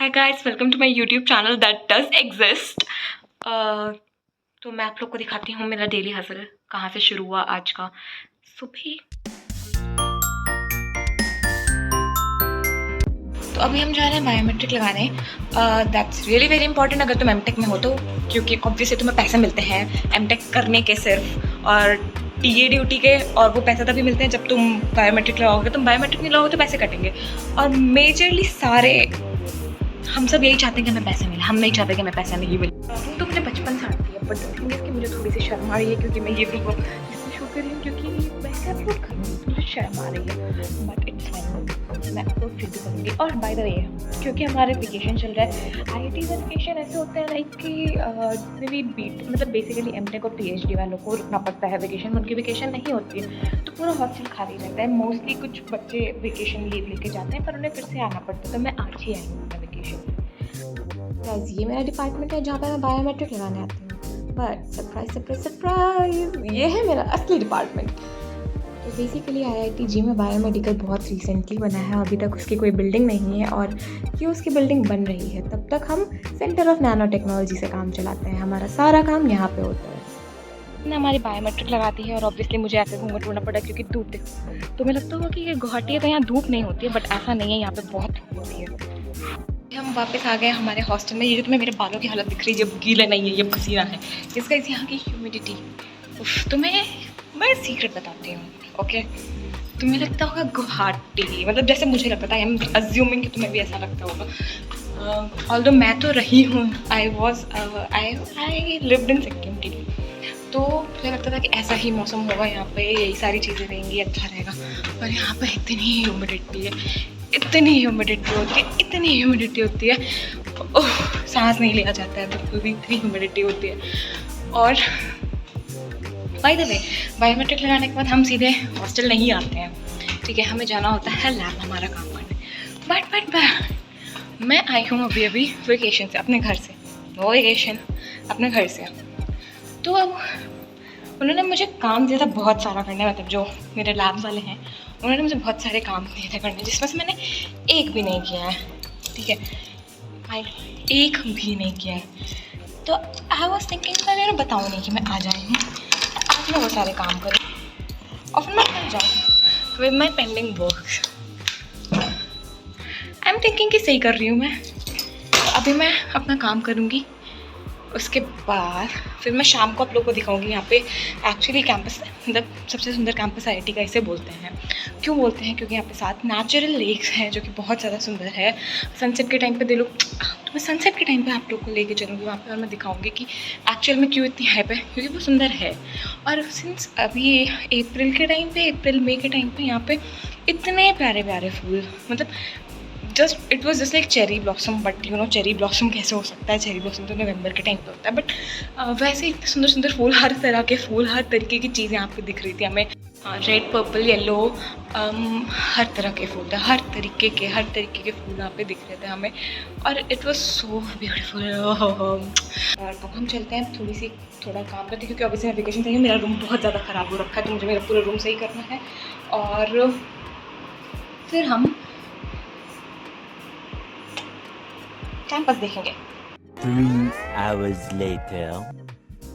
Hi guys, welcome to my YouTube channel that does exist. तो मैं आप लोग को दिखाती हूँ मेरा डेली हसल कहाँ से शुरू हुआ आज का सुबह। तो अभी हम जा रहे हैं बायोमेट्रिक लगाने। दैट्स रियली वेरी इंपॉर्टेंट अगर तुम एमटेक में हो तो, क्योंकि ऑब्वियसली तुम्हें पैसे मिलते हैं एमटेक करने के सिर्फ, और टीए ड्यूटी के, और वो पैसे तभी मिलते हैं जब तुम बायोमेट्रिक लगाओगे। तुम बायोमेट्रिक नहीं लगाओगे तो पैसे कटेंगे। और मेजरली सारे हम सब यही चाहते हैं कि हमें पैसे मिले, हम नहीं चाहते कि हमें पैसा नहीं मिले। ड्राइविंग तो मुझे बचपन से आती है, बट थिंग इज कि मुझे थोड़ी सी शर्म आ रही है क्योंकि मैं ये भी इसमें शूट कर रही हूँ, क्योंकि वैसे अपलोड करूँगी तो मुझे शर्म आ रही है, बट इट्स फाइन, मैं अपलोड फिर भी करूँगी। और बाय द वे, क्योंकि हमारे वेकेशन चल रहा है, IIT वेकेशन ऐसे होते हैं लाइक कि जितने भी बीट मतलब बेसिकली एमटेक और PhD वालों को रुकना पड़ता है वेकेशन में, उनकी वेकेशन नहीं होती है तो पूरा हॉस्टल खाली रहता है। मोस्टली कुछ बच्चे वेकेशन लीव लेके जाते हैं पर उन्हें फिर से आना पड़ता है, तो मैं आज ही आई हूँ अपना वेकेशन। गाइस, ये मेरा डिपार्टमेंट है जहाँ पे मैं बायोमेट्रिक लगाने आती हूँ, बट सरप्राइज सरप्राइज सरप्राइज, ये है मेरा असली डिपार्टमेंट। तो बेसिकली IIT में बायोमेडिकल बहुत रिसेंटली बना है, अभी तक उसकी कोई बिल्डिंग नहीं है, और क्यों उसकी बिल्डिंग बन रही है तब तक हम सेंटर ऑफ नैनो टेक्नोलॉजी से काम चलाते हैं, हमारा सारा काम यहाँ पे होता है। ने हमारी बायोमेट्रिक लगाती है और ऑब्वियसली मुझे ऐसे घूंघट ढूंढना पड़ा क्योंकि धूप देखो। तो मैं लगता होगा कि ये गुवाहाटी है तो यहाँ धूप नहीं होती है, बट ऐसा नहीं है, यहाँ पे बहुत धूप होती है। हम वापस आ गए हमारे हॉस्टल में। ये जो तुम्हें मेरे बालों की हालत दिख रही है, ये गीला नहीं है, ये पसीना है। इसका इस यहाँ की ह्यूमिडिटी, तुम्हें मैं सीक्रेट बताती हूँ, ओके। तुम्हें लगता होगा गुवाहाटी, मतलब जैसे मुझे लगता था, आई एम अज्यूमिंग कि तुम्हें भी ऐसा लगता होगा। ऑल्दो मैं तो रही हूँ, आई लिव्ड इन सिक्किम, ठीक है, तो मुझे लगता था कि ऐसा ही मौसम होगा यहाँ पे, यही सारी चीज़ें रहेंगी, अच्छा रहेगा। पर यहाँ पे इतनी ह्यूमिडिटी है, इतनी ह्यूमिडिटी होती है, इतनी ह्यूमिडिटी होती है, ओह, सांस नहीं लिया जाता है बिल्कुल भी, इतनी ह्यूमिडिटी होती है। और बाय द वे, बायोमेट्रिक लगाने के बाद हम सीधे हॉस्टल नहीं आते हैं, ठीक है, हमें जाना होता है लैब हमारा काम करने। बट मैं आई हूँ अभी वेकेशन से, अपने घर से, वो वेकेशन अपने घर से। तो अब उन्होंने मुझे काम दिया था बहुत सारा करने, मतलब जो मेरे लैब वाले हैं उन्होंने मुझे बहुत सारे काम दिए थे करने, जिसमें से मैंने एक भी नहीं किया है, ठीक है, एक भी नहीं किया है। तो आई वॉज थिंकिंग मैं बताऊँ नहीं कि मैं आ जाई हूँ, आज मैं वो सारे काम करूँ और फिर मैं कर जाऊँ with my pending work. I am thinking कि सही कर रही हूँ मैं। अभी मैं अपना काम करूँगी, उसके बाद फिर मैं शाम को आप लोगों को दिखाऊंगी यहाँ पे एक्चुअली कैंपस, मतलब सबसे सुंदर कैंपस IIT का इसे बोलते हैं। क्यों बोलते हैं? क्योंकि यहाँ पे साथ नेचुरल लेक्स हैं जो कि बहुत ज़्यादा सुंदर है। सनसेट के टाइम पे दे लो, तो मैं सनसेट के टाइम पे आप लोग को लेके चलूँगी वहाँ पे, और मैं दिखाऊंगी कि एक्चुअल में क्यों इतनी हाइप है, क्योंकि वो सुंदर है। और सिंस अभी अप्रैल मई के टाइम पर यहाँ पर इतने प्यारे प्यारे फूल, मतलब it was just like cherry blossom, but you know cherry blossom कैसे हो सकता है, चेरी ब्लॉसम तो नवंबर के टाइम पे होता है, बट वैसे इतने सुंदर सुंदर फूल, हर तरह के फूल, हर तरीके की चीज़ें यहाँ पे दिख रही थी हमें, रेड पर्पल येलो, हर तरह के फूल थे, हर तरीके के फूल यहाँ पे दिख रहे थे हमें, और इट वॉज सो ब्यूटीफुल। और अब हम चलते हैं थोड़ा काम करते हैं, क्योंकि अभी से मैं वेकेशन चाहिए, मेरा रूम बहुत ज़्यादा ख़राब हो रखा है, तो मुझे मेरा पूरा रूम सही करना है, और फिर हम कैंपस देखेंगे। 3 hours later.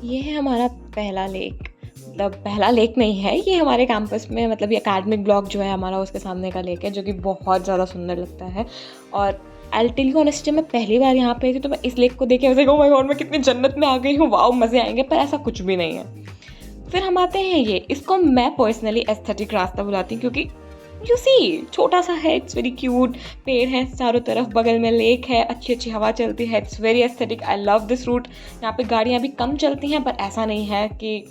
ये है हमारा पहला लेक, मतलब पहला लेक नहीं है ये, हमारे कैंपस में, मतलब ये एकेडमिक ब्लॉक जो है हमारा, उसके सामने का लेक है, जो कि बहुत ज़्यादा सुंदर लगता है। और I will tell you honestly, जब मैं पहली बार यहाँ पे थी तो मैं इस लेक को देखे ऐसे, ओह माय गॉड, मैं कितनी जन्नत में आ गई हूँ, वाओ मज़े आएंगे, पर ऐसा कुछ भी नहीं है। फिर हम आते हैं इसको मैं पर्सनली एस्थेटिक रास्ता बुलाती हूँ, क्योंकि यू सी छोटा सा है, इट्स वेरी क्यूट, पेड़ है चारों तरफ, बगल में लेक है, अच्छी हवा चलती है, it's very aesthetic, I love this route. यहाँ पे गाड़ियाँ भी कम चलती हैं, पर ऐसा नहीं है कि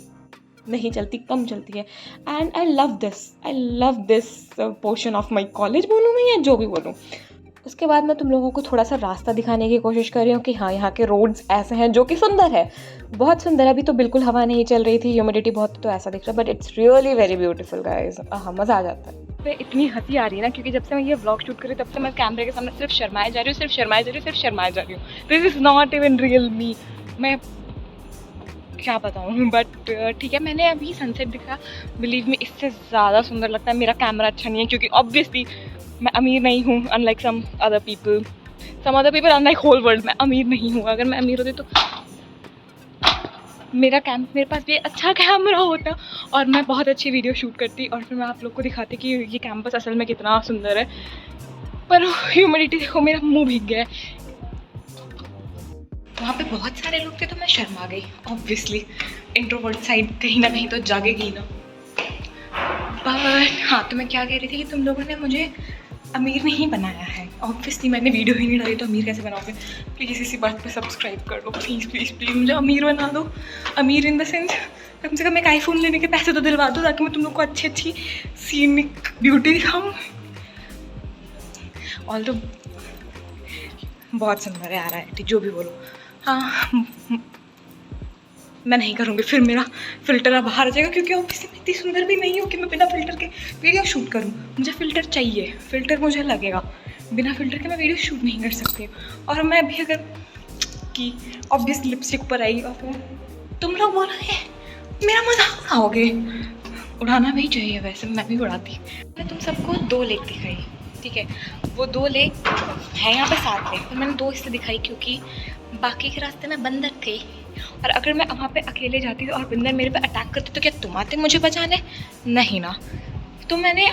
नहीं चलती, कम चलती है, and I love this portion of my college बोलूँ मैं, या जो भी बोलूँ। उसके बाद मैं तुम लोगों को थोड़ा सा रास्ता दिखाने की कोशिश कर रही हूँ कि हाँ, यहाँ के रोड्स ऐसे हैं, जो कि सुंदर है, बहुत सुंदर। अभी तो बिल्कुल हवा नहीं चल रही थी, ह्यूमिडिटी बहुत, तो ऐसा दिख रहा है, but it's really very beautiful guys, हाँ, मज़ा आ जाता है। पे इतनी हंसी आ रही है ना, क्योंकि जब से मैं ये व्लॉग शूट कर रही हूँ तब से मैं कैमरे के सामने सिर्फ शर्माए जा रही हूँ, this is not even real me, मैं क्या बताऊँ, बट ठीक है। मैंने अभी सनसेट दिखा, बिलीव मी, इससे ज़्यादा सुंदर लगता है। मेरा कैमरा अच्छा नहीं है, क्योंकि ऑब्वियसली मैं अमीर नहीं हूँ, unlike some other people, some other people are like whole world. मैं अमीर नहीं हूँ, अगर मैं अमीर होती तो मेरे पास भी अच्छा कैमरा होता और मैं बहुत अच्छी वीडियो शूट करती और फिर मैं आप लोग को दिखाती कि ये कैंपस असल में कितना सुंदर है। पर ह्यूमिडिटी देखो, मेरा मुंह भीग गया है। वहाँ पे बहुत सारे लोग थे तो मैं शर्मा गई। ऑब्वियसली इंट्रोवर्ट साइड कहीं ना कहीं तो जागेगी ना। पर हाँ, तो मैं क्या कह रही थी कि तुम लोगों ने मुझे अमीर नहीं बनाया है। ऑब्वियसली मैंने वीडियो ही नहीं डाली तो अमीर कैसे बनाओगे। प्लीज़ इसी बात पे सब्सक्राइब कर दो, प्लीज़ प्लीज़ प्लीज़, मुझे अमीर बना दो। अमीर इन द सेंस कम से कम एक आईफोन लेने के पैसे तो दिलवा दो ताकि मैं तुम लोग को अच्छी अच्छी सीनिक ब्यूटी दिखाऊँ। ऑल तो बहुत सुंदर है आ रहा है, जो भी बोलो। हाँ, मैं नहीं करूँगी, फिर मेरा फ़िल्टर अब बाहर आ जाएगा क्योंकि ऑब्वियसली मैं इतनी सुंदर भी नहीं हूँ कि मैं बिना फ़िल्टर के वीडियो शूट करूँ। मुझे फ़िल्टर चाहिए, फ़िल्टर मुझे लगेगा। बिना फ़िल्टर के मैं वीडियो शूट नहीं कर सकती। और मैं भी अगर कि ऑब्वियसली लिपस्टिक पर आई और फिर तुम लोग बोलोगे मेरा मजाक उड़ाओगे। उड़ाना भी चाहिए, वैसे मैं भी उड़ाती। मैं तुम सबको 2 लेक दिखाई, ठीक है। वो 2 लेक है यहाँ पे 7 लेक, पर मैंने 2 इसलिए दिखाई क्योंकि बाकी के रास्ते में बंदर थे और अगर मैं वहाँ पे अकेले जाती और बंदर मेरे पे अटैक करते तो क्या तुम आते मुझे बचाने? नहीं ना। तो मैंने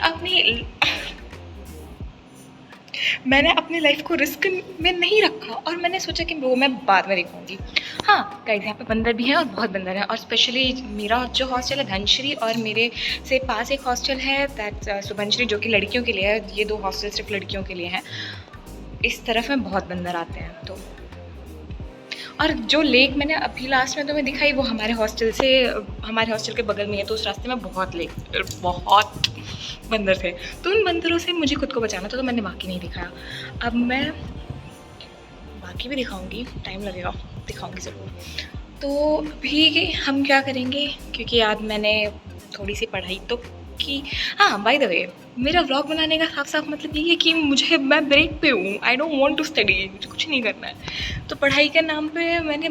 अपनी लाइफ को रिस्क में नहीं रखा और मैंने सोचा कि वो मैं बाद में देखूँगी। हाँ गाइस, यहाँ पे बंदर भी हैं और बहुत बंदर हैं। और स्पेशली मेरा जो हॉस्टल है धनश्री और मेरे से पास एक हॉस्टल है दैट शुभंश्री, जो कि लड़कियों के लिए है। ये 2 हॉस्टल सिर्फ लड़कियों के लिए हैं। इस तरफ में बहुत बंदर आते हैं। तो और जो लेक मैंने अभी लास्ट में तुम्हें दिखाई वो हमारे हॉस्टल के बगल में है। तो उस रास्ते में बहुत बंदर थे। तो उन बंदरों से मुझे खुद को बचाना था, तो मैंने बाकी नहीं दिखाया। अब मैं बाकी भी दिखाऊंगी, टाइम लगेगा, दिखाऊंगी ज़रूर। तो अभी हम क्या करेंगे, क्योंकि आज मैंने थोड़ी सी पढ़ाई तो की। हाँ, बाय द वे, मेरा व्लॉग बनाने का साफ साफ मतलब ये है कि मैं ब्रेक पे हूँ। I don't want to study, मुझे कुछ नहीं करना है। तो पढ़ाई के नाम पे मैंने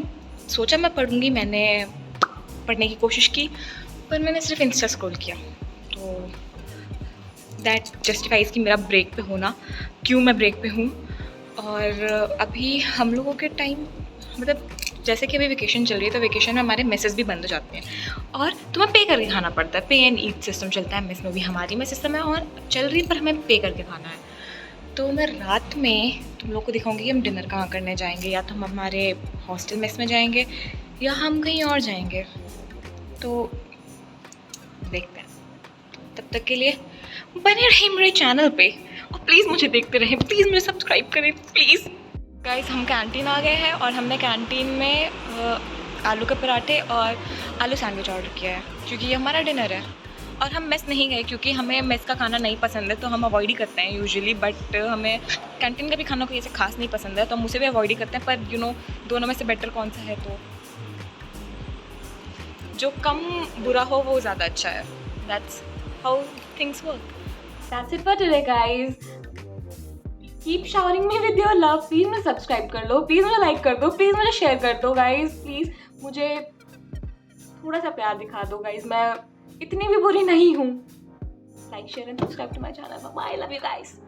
सोचा मैं पढ़ूँगी। मैंने पढ़ने की कोशिश की पर मैंने सिर्फ इंस्टा स्क्रॉल किया। तो दैट जस्टिफाइज कि मेरा ब्रेक पे होना, क्यों मैं ब्रेक पे हूँ। और अभी हम लोगों के टाइम मतलब जैसे कि अभी वेकेशन चल रही है तो वेकेशन में हमारे मेसेस भी बंद हो जाते हैं और तुम्हें पे करके खाना पड़ता है। पे एंड ईट सिस्टम चलता है मेस में भी, हमारी में सिस्टम है और चल रही है पर हमें पे करके खाना है। तो मैं रात में तुम लोग को दिखाऊंगी कि हम डिनर कहाँ करने जाएंगे। या तो हम हमारे हॉस्टल मेस में जाएंगे या हम कहीं और जाएंगे, तो देखते हैं। तब तक के लिए बने रहिए मेरे चैनल पे और प्लीज़ मुझे देखते रहें, प्लीज़ मुझे सब्सक्राइब करें प्लीज़। गाइस, हम कैंटीन आ गए हैं और हमने कैंटीन में आलू के पराठे और आलू सैंडविच ऑर्डर किया है क्योंकि ये हमारा डिनर है। और हम मेस नहीं गए क्योंकि हमें मेस का खाना नहीं पसंद है, तो हम अवॉइड ही करते हैं यूजुअली। बट हमें कैंटीन का भी खाना कोई ऐसे खास नहीं पसंद है तो हम उसे भी अवॉइड ही करते हैं। पर दोनों में से बेटर कौन सा है, तो जो कम बुरा हो वो ज़्यादा अच्छा है। That's how things work. That's it for today guys. Keep showering me with your love. Please मुझे सब्सक्राइब कर लो, प्लीज़ मुझे लाइक कर दो, प्लीज़ मुझे शेयर कर दो गाइस। प्लीज़ मुझे थोड़ा सा प्यार दिखा दो गाइस, मैं इतनी भी बुरी नहीं हूँ। Like share and subscribe to my channel. Bye, love you guys.